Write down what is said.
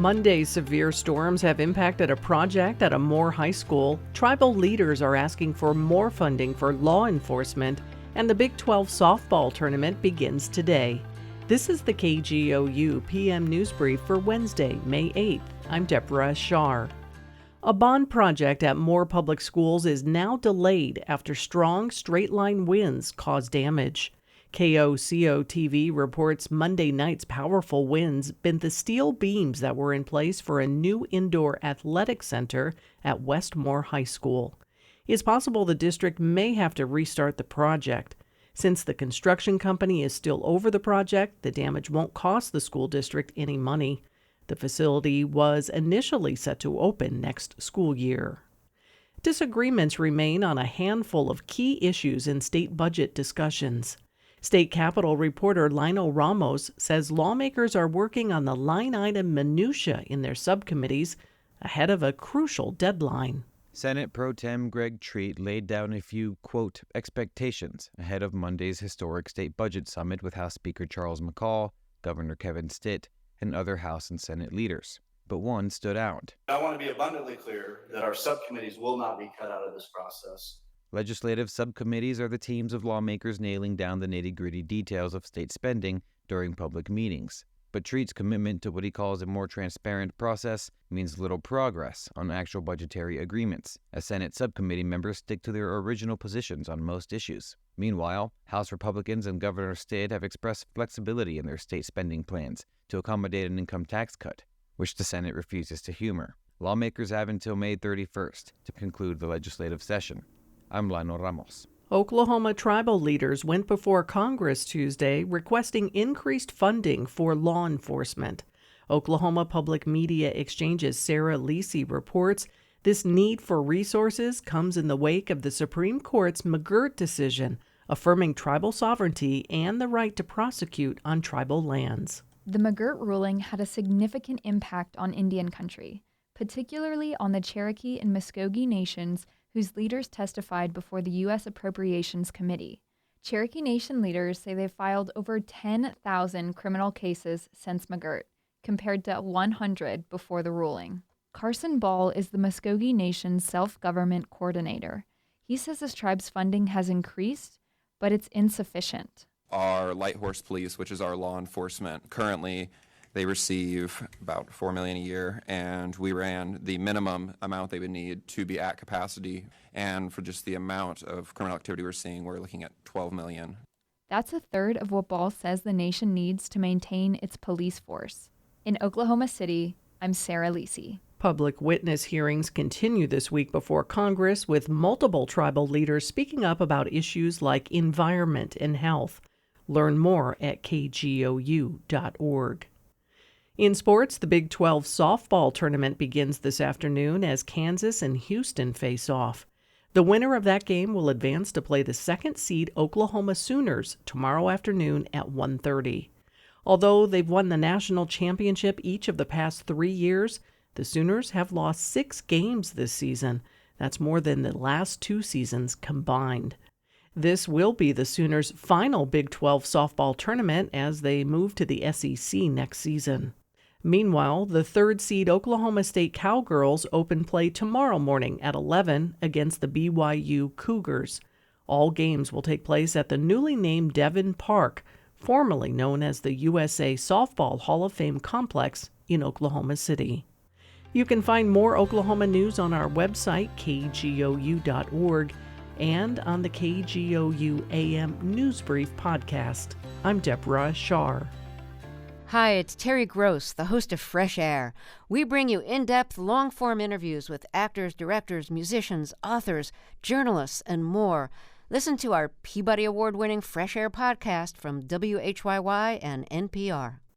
Monday's severe storms have impacted a project at a Moore High School. Tribal leaders are asking for more funding for law enforcement, and the Big 12 softball tournament begins today. This is the KGOU PM News Brief for Wednesday, May 8th. I'm Deborah Shar. A bond project at Moore Public Schools is now delayed after strong straight-line winds caused damage. KGOU-TV reports Monday night's powerful winds bent the steel beams that were in place for a new indoor athletic center at West Moore High School. It's possible the district may have to restart the project. Since the construction company is still over the project, the damage won't cost the school district any money. The facility was initially set to open next school year. Disagreements remain on a handful of key issues in state budget discussions. State Capitol reporter Lionel Ramos says lawmakers are working on the line-item minutia in their subcommittees ahead of a crucial deadline. Senate Pro Tem Greg Treat laid down a few, quote, expectations ahead of Monday's historic state budget summit with House Speaker Charles McCall, Governor Kevin Stitt, and other House and Senate leaders. But one stood out. I want to be abundantly clear that our subcommittees will not be cut out of this process. Legislative subcommittees are the teams of lawmakers nailing down the nitty-gritty details of state spending during public meetings. But Treat's commitment to what he calls a more transparent process means little progress on actual budgetary agreements, as Senate subcommittee members stick to their original positions on most issues. Meanwhile, House Republicans and Governor Stitt have expressed flexibility in their state spending plans to accommodate an income tax cut, which the Senate refuses to humor. Lawmakers have until May 31st to conclude the legislative session. I'm Lionel Ramos. Oklahoma tribal leaders went before Congress Tuesday requesting increased funding for law enforcement. Oklahoma Public Media Exchange's Sarah Lisi reports this need for resources comes in the wake of the Supreme Court's McGirt decision, affirming tribal sovereignty and the right to prosecute on tribal lands. The McGirt ruling had a significant impact on Indian country, particularly on the Cherokee and Muskogee nations whose leaders testified before the U.S. Appropriations Committee. Cherokee Nation leaders say they've filed over 10,000 criminal cases since McGirt, compared to 100 before the ruling. Carson Ball is the Muskogee Nation's self-government coordinator. He says his tribe's funding has increased, but it's insufficient. Our light horse police, which is our law enforcement, currently they receive about $4 million a year, and we ran the minimum amount they would need to be at capacity. And for just the amount of criminal activity we're seeing, we're looking at $12 million. That's a third of what Ball says the nation needs to maintain its police force. In Oklahoma City, I'm Sarah Lisi. Public witness hearings continue this week before Congress, with multiple tribal leaders speaking up about issues like environment and health. Learn more at kgou.org. In sports, the Big 12 softball tournament begins this afternoon as Kansas and Houston face off. The winner of that game will advance to play the second-seed Oklahoma Sooners tomorrow afternoon at 1:30. Although they've won the national championship each of the past 3 years, the Sooners have lost 6 games this season. That's more than the last 2 seasons combined. This will be the Sooners' final Big 12 softball tournament as they move to the SEC next season. Meanwhile, the third-seed Oklahoma State Cowgirls open play tomorrow morning at 11 against the BYU Cougars. All games will take place at the newly named Devon Park, formerly known as the USA Softball Hall of Fame Complex in Oklahoma City. You can find more Oklahoma news on our website, kgou.org, and on the KGOU AM News Brief podcast. I'm Deborah Shar. Hi, it's Terry Gross, the host of Fresh Air. We bring you in-depth, long-form interviews with actors, directors, musicians, authors, journalists, and more. Listen to our Peabody Award-winning Fresh Air podcast from WHYY and NPR.